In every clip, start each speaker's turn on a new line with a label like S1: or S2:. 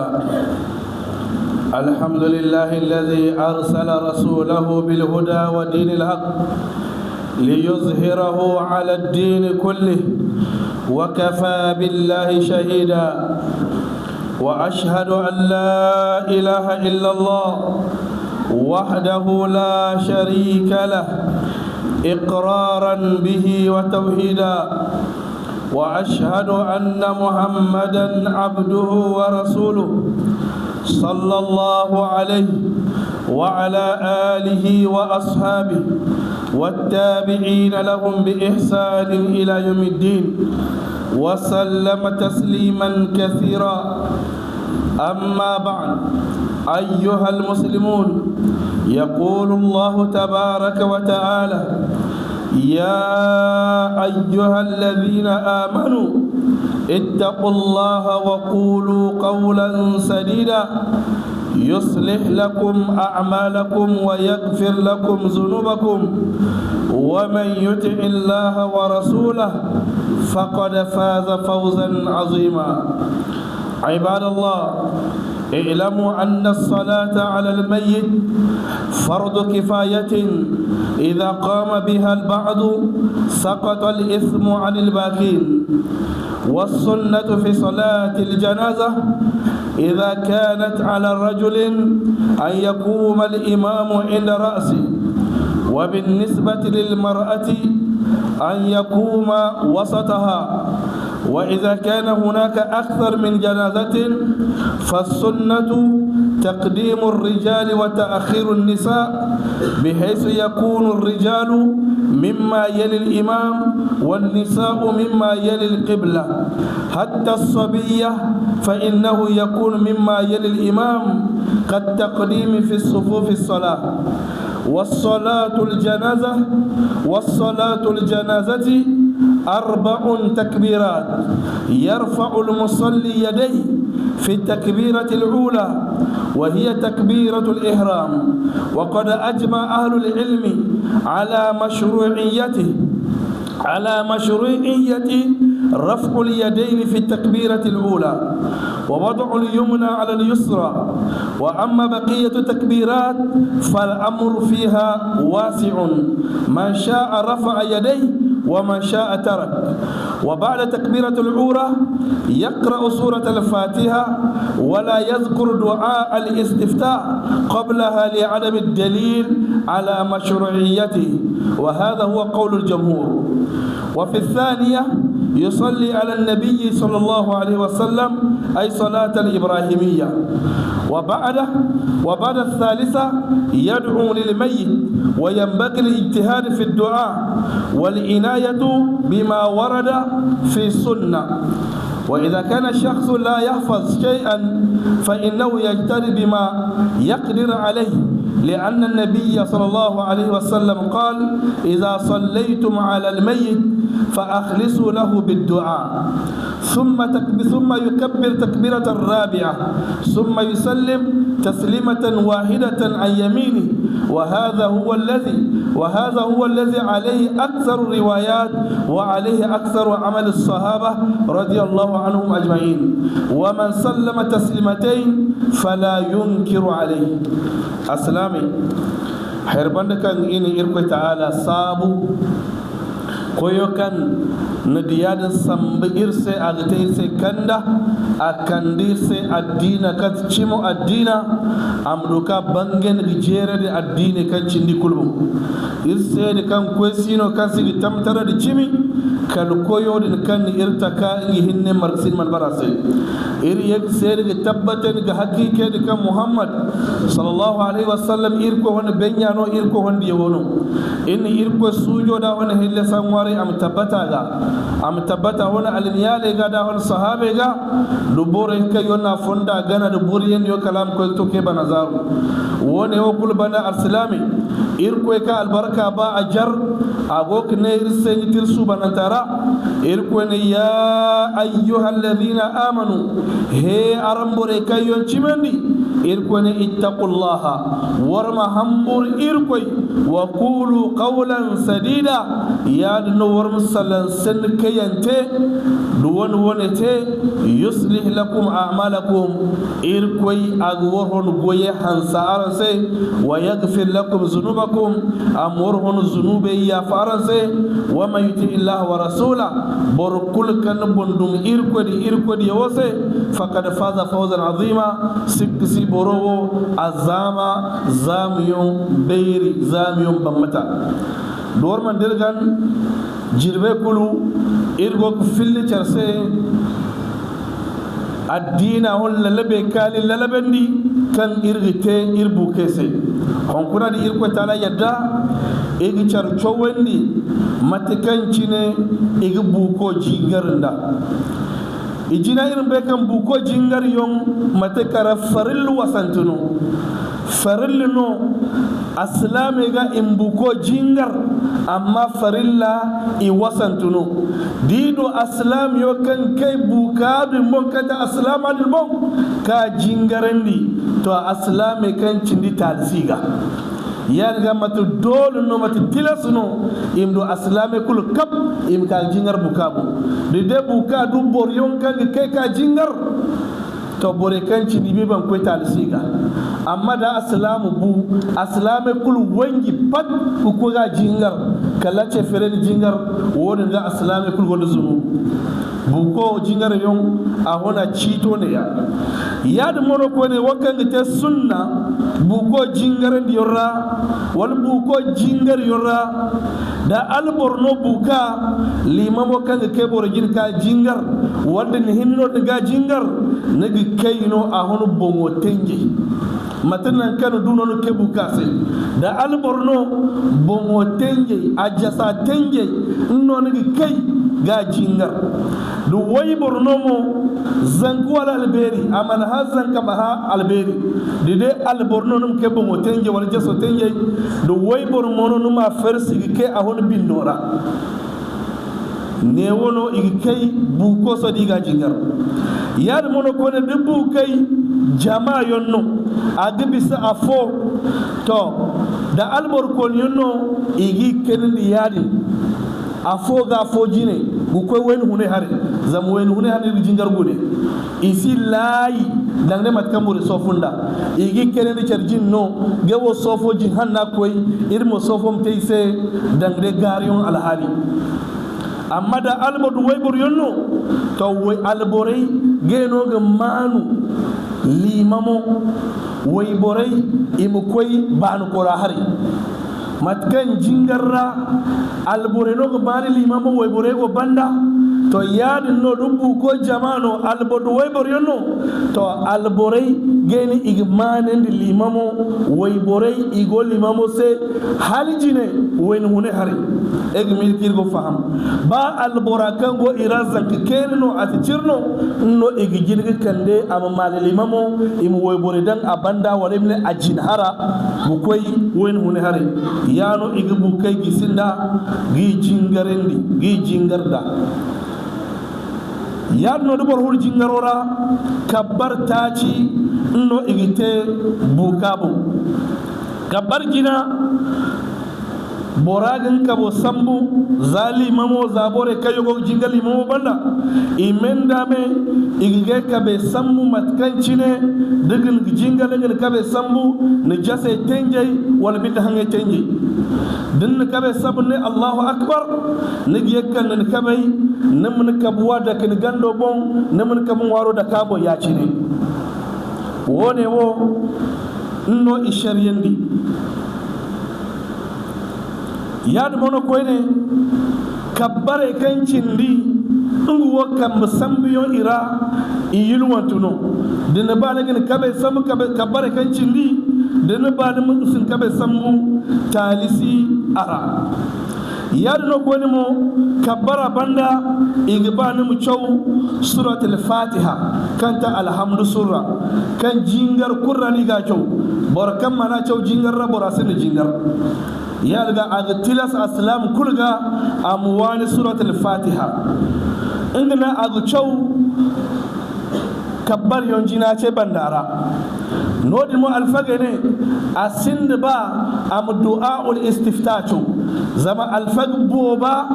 S1: لله. الحمد لله الذي أرسل رسوله بالهدى ودين الحق ليظهره على الدين كله وكفى بالله شهيدا. وأشهد أن لا إله إلا الله وحده لا شريك له إقرارا به وتوحيدا. وأشهد أن محمدا عبده ورسوله صلى الله عليه وعلى آله وأصحابه والتابعين لهم بإحسان إلى يوم الدين وسلم تسليما كثيرا. أما بعد، أيها المسلمون، يقول الله تبارك وتعالى: يا أيها الذين آمنوا اتقوا الله وقولوا قولا سديدا يصلح لكم أعمالكم ويغفر لكم ذنوبكم ومن يطع الله ورسوله فقد فاز فوزا عظيما. عباد الله، اعلموا أن الصلاة على الميت فرض كفاية، إذا قام بها البعض سقط الإثم عن الباقين. والسنة في صلاة الجنازة إذا كانت على الرجل أن يقوم الإمام عند رأسه، وبالنسبة للمرأة أن يقوم وسطها. وإذا كان هناك أكثر من جنازة فالسنة تقديم الرجال وتأخير النساء، بحيث يكون الرجال مما يلي الإمام والنساء مما يلي القبلة. حتى الصبية فإنه يكون مما يلي الإمام كالتقديم في الصفوف الصلاة. والصلاة الجنازة 4 تكبيرات، يرفع المصلي يديه في التكبيرة الأولى وهي تكبيرة الإحرام. وقد أجمع أهل العلم على مشروعية رفع اليدين في التكبيرة الأولى ووضع اليمنى على اليسرى. وأما بقية التكبيرات فالأمر فيها واسع، من شاء رفع يديه ومن شاء ترك. وبعد تكبيرة الأولى يقرأ سورة الفاتحة ولا يذكر دعاء الاستفتاح قبلها لعدم الدليل على مشروعيته، وهذا هو قول الجمهور. وفي الثانية يصلي على النبي صلى الله عليه وسلم، أي صلاة الإبراهيمية. وبعد الثالثة يدعو للميت، وينبغي الاجتهاد في الدعاء والعناية بما ورد في السنة. وإذا كان الشخص لا يحفظ شيئا فإنه يجتهد بما يقدر عليه، لأن النبي صلى الله عليه وسلم قال: إذا صليتم على الميت فأخلصوا له بالدعاء. ثم يكبر تكبيرة الرابعة، ثم يسلم تسليمة واحدة عن يمينه. وهذا هو الذي عليه أكثر الروايات وعليه أكثر عمل الصحابة رضي الله عنهم أجمعين. ومن سلم تسليمتين فلا ينكر عليه. أسلامي حربان كان إني إركو تعالى صابو koyo kan nadiyada sambe irse agate irse kanda akandirse addina kat chimo addina amduka bangen rijere de addine kan cindi kulbu irse de kan kwesino kan sigi tamtara de chimi kal koyo de kan irta ka ngi hinne marsin man barase iri yek sere de tabbaten ga hakike de kan muhammad sallallahu alaihi wasallam irko hon benyano irko hon di wono inni irko sujo da hon helle sanware am tabbata hona alniyale ga da hon sahabe ga dubore ka yona fonda gana duburi yen yo kalam ko to ke banazaru wone o kul bana arsalami irkoy ka albarka ba a jar agok ne irsen tirsu banantara irkoy ne ya ayyuhal ladhina amanu he arambore kayon chimandi irkoy ne ittaqullaha warma hambur irkoy wa qulu qawlan sadida ya dno warm salan sen kayante duwon wonete yuslih lakum a'malakum irkoy agworhon goye hansa aranse wa yaghfir lakum dhunubakum amworhon dhunube ya faranse wa man yuti illaha wa rasula borkul kan bondum irkodi yawose faqad faza fawzan azima sikisi borowo azama zamiyon beiri zamiyon bammata dorman dirgan jirbe kulu irgo filli charse addina hon lalabe kali lalabendi kan irgite irbu kese honkuna di irko tala yadda igi char chowendi matikancine igi buko jingarnda ijina irin be kan buko jingar yon matakara faril wasantuno faril no aslame ga imbuko jingar amma farilla i wasantuno dido aslam yo kan kai buka bin mon kata aslam al bon ka jingarandi to aslame kan cindi talsiga yan ga matu dole no matu tilasno imdo aslame kul kap im ka jingar bukabu de buka du boryon kan kai ka jingar to bore kan cindi be ban ko talsiga amma da aslamu bu aslame kul wangi pat ku ga jingar kala ce fere jingar wodin ga aslame kul gondo zunu bu ko jingar yon a hona cito ne ya da mono ko ne wakan ta sunna bu ko jingar ndi yorra wal bu ko jingar yorra da alborno buka limamo kan ke bor jin ka jingar wanda ni hinno daga jingar nagi kayno a hono bongo tenje matanan kanu dunono kebu kase da alborno bongo tenje ajasa tenje non ngi kay ga jingar du way borno mo zangu wala alberi aman hazan kama ha alberi de alborno num ke bongo tenje wala jaso tenje du way borno no ma fersi ke a hono bindora ne wono igi kay bu ko so diga jingar yar mono ko ne bu kay jama yonno adibisa afo to da albor kon yonno igi kendi yadi afo ga fo jine bu ko wen hune hare zam wen hune hare jingar gune isi layi dangne mat kamure sofunda igi kendi charjin no gewo sofo jin hanna koy irmo sofom teyse dangne garion alhali amma da albodu waybor yonno to way alborey geno ga manu limamo wayborey imu koy banu kora hari matkan jingarra albore no ga bani limamo wayborey go banda to yadin no dubbu ko jamano albodu waybor yonno to alborey geni igmanen di limamo wayborey igo limamo se halijine wen hune hari egmil kirgo faham ba albora kango irazan kenno aticirno no igijinga kande am malilimamo im woybore dan abanda walemne ajinhara bukoy wen hune hari yano igbu kay gisinda gi jingarendi gi jingarda yadno do bor hul jingarora kabbar taci no igite bukabu kabbar gina boragin kabo sambu zali mamo zabore kayo go jingali mamo banda imenda me igige kabe sambu matkancine digin jingale ngin kabe sambu ne jase tenjey wala bidda hange tenjey din kabe sabu ne Allahu akbar ne yekkan ne kabe namun kabuwa da kin gando bon namun kabun waro da kabo ya cine wone wo no ishariyandi yad mono koyne kabbare kancindi ngu wakam sambiyo ira iyilu wantuno dina bala ngin kabe samu kabbare kancindi dina bala mun sun kabe samu talisi ara yadno ko ni mo kabbara banda igbani mu chow suratul fatiha kanta alhamdu surra kan jingar qur'ani ga chow bor kam mana chow jingar ra bor asin jingar ya daga agtilas aslam kulga amwani suratul fatiha ingana agu chow kabbar yonjina ce bandara nodi mo alfagene asinde ba am du'aul istiftahu zama alfag boba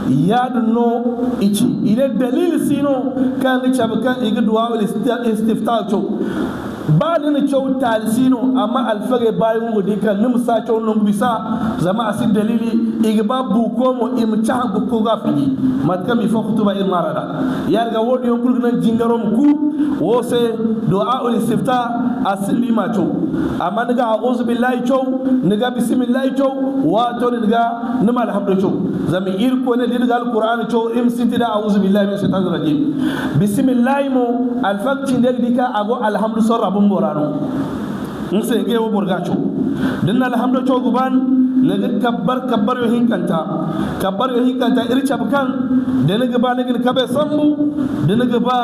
S1: yadno ichi ile dalil sino kan chabkan igi du'aul istiftahu ba ni chow talsino amma alfage bayin gudi kan nim sa chow non bisa zama asid dalili igba bu ko mo im cha bu ko ga fi matkami fa khutuba il marada yarga wodi on kulgnan jingarom ku wo se du'a ul istifta asli ma chow amma niga a'udhu billahi chow niga bismillah chow wa to niga nim alhamdu chow zami ir ko ne diga alquran chow im sintida a'udhu billahi minash shaitanir rajim bismillah mo alfaqti ndika ago alhamdu sarra borano nse ge wo borgacho dinna alhamdu cho guban ne kabbar yo hinkanta iri chabkan de ne gaba ne kabe sambu de ne gaba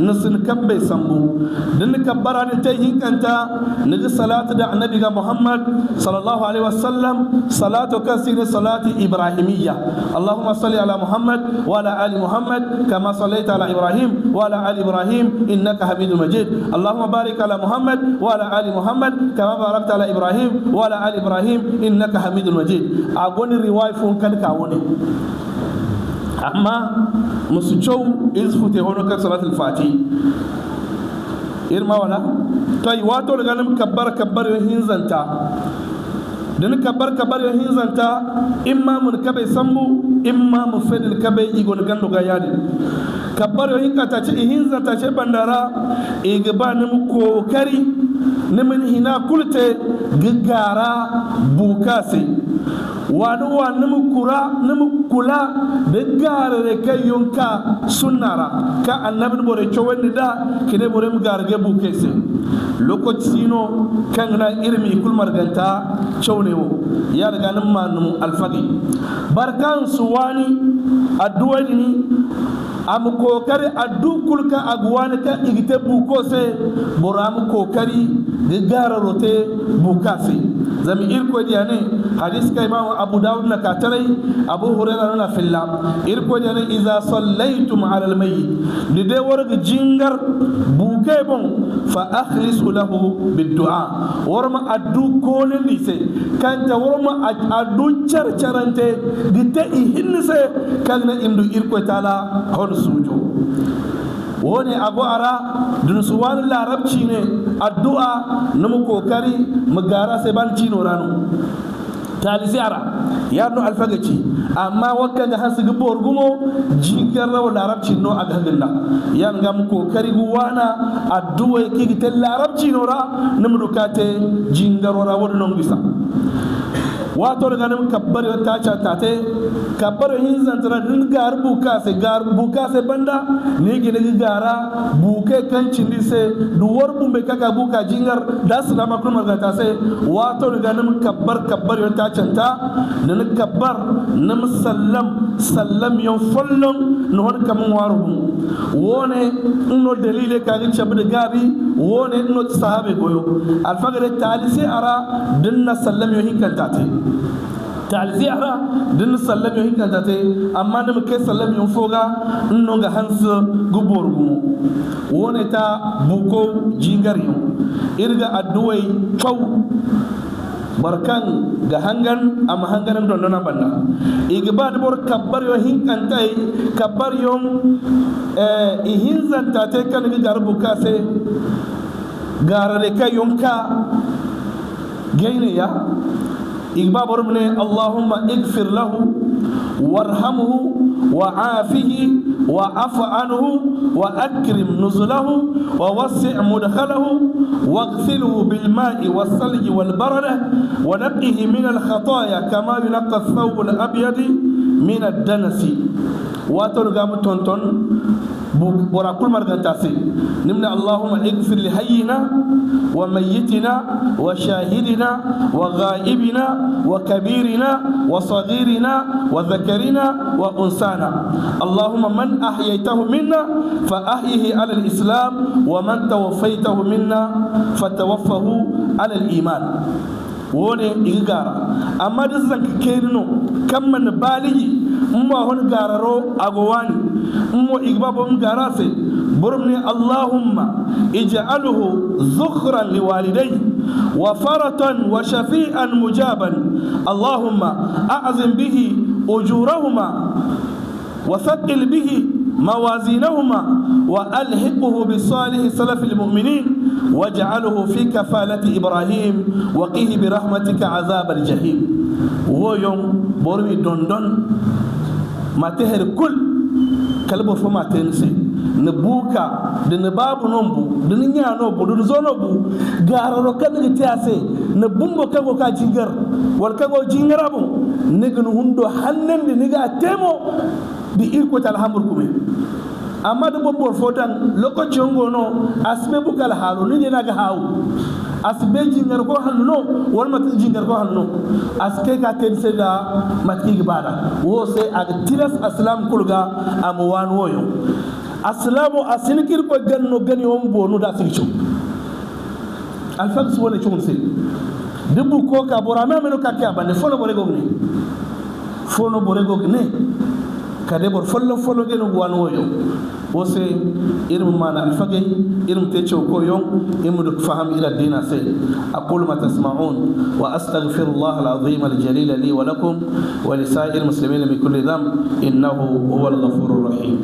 S1: nasin kabbe sambu de ne kabbara ne tay hinkanta ne salatu da annabi ga muhammad sallallahu alaihi wasallam salatu kasine salati ibrahimiyya allahumma salli ala muhammad wa ala ali muhammad kama sallaita ala ibrahim wa ala ali ibrahim innaka hamidum majid allahumma barik ala muhammad wa ala ali muhammad kama barakta ala ibrahim wa ala ali ibrahim innaka hamidul majid a goni riwaya fun kan ka woni amma musu chow izfute hono kan salatul fati irma wala tay wato daga nan kabbar yo hinzanta dan kabbar yo hinzanta imma mun kabe sambu imma mu fedil kabe igon gando ga yadi kabbar yo hinkata ce hinzanta ce bandara igba nim kokari nimin hina kulte gigara bukase wani nimu kula da garare kai yonka sunnara ka annabin bore cewa da kine bore mu garage bukese lokaci no kan na irmi kulmar ganta cewnewo ya daga nan manum alfaqi barkan suwani addu'ani ni am kokari addu kulka agwani ka igite bukose boram kokari gigara rote bukase zami irko diane hadis kai imam abu daud na katarai abu hurairah na filla irko diane iza sallaytum ala al mayyit lide warga jingar buke bon fa akhlisu lahu bid du'a warma addu kolen lise kanta warma addu charcharante dite ihinse kagna imdu irko taala hon sujo woni abu ara dun suwan larabci ne addu'a namu kokari mu gara sai ban cino rano talisi ara ya no alfagaci amma wakka ga hasu ga borgumo jigar rawa larabci no a gagalla ya ga mu kokari guwana addu'a kigi tel larabci no ra namu dukate jingaro ra wonnon bisa wato daga nan kabbar ta tate kabbar yin zantara din gar buka se banda ne gine gara buke kan cindi se duwar bumbe kaka buka jingar da su da makon margata se wato daga nan kabbar ta canta nan kabbar nan sallam yon follon no hon kam waru wone no dalile ka gi chabde gabi wone no sahabe goyo alfagare talisi ara dinna sallam yo hinkanta talzi ara din sallam yo hinkanta te amma ne muke sallam yo foga no ga hans gubor gumo wone ta buko jingar yo irga adduwai chaw barkan ga hangan amma hanganam don dona banda igba de bor kabbar yo hinkanta kabbar yo ihinzanta te kan ga garbu kase garare kay yonka geyne ya igba borumne allahumma igfir lahu warhamhu وعافه وعف عنه وأكرم نزله ووسع مدخله واغسله بالماء والثلج والبرد ونقه من الخطايا كما ينقى الثوب الأبيض من الدنس واتلقى متونتون bora kul marganta se nimna allahumma ighfir li hayyina wa mayyitina wa shahidina wa ghaibina wa kabirina wa saghirina wa dhakarina wa unsana allahumma man ahyaytahu minna fa ahyihi ala al-islam wa man tawaffaytahu minna fatawaffahu ala al-iman wone igara amma da zanka kerino kamman baligi mwa hon gararo agowani mwa igbabo mgarase burmni allahumma ij'alhu zukhran liwalidayhi wa faratan wa shafi'an mujaban allahumma a'zim bihi ujurahuma wa thaqqil bihi موازينهما وألحقه بصالح سلف المؤمنين واجعله في كفالة إبراهيم وقيه برحمتك عذاب الجحيم ويوم بورمي دون ما تهر كل كلب فما تنسي نبوكا دنباب نومبو دنيا نوبو دنزونوبو غارو كدغ تياسي نبومبو كغو كا جينغر والكغو جينغرابو نغن هوندو حنن نيغا تيمو di irkota alhamur kume amma da babbar fotan lokacin gono asbe bukal halu ni na ga hawu asbe jingar ko hanno wal mat jingar ko hanno aske ka ten se da matki gibada wo sai aga tiras aslam kulga amwan woyo aslamu asinikir ko ganno gani on bonu da sikcho alfax wala chon se debu ko ka borama meno ka ka bande fono bore gogne kade bor follo geno wan woyo wose irum mana alfagay irum techo ko yon imuduk faham ila dina say aqulu ma tasma'un wa astaghfirullah alazim aljalil li wa lakum wa li sa'il muslimin min kulli dhanb innahu huwal ghafurur rahim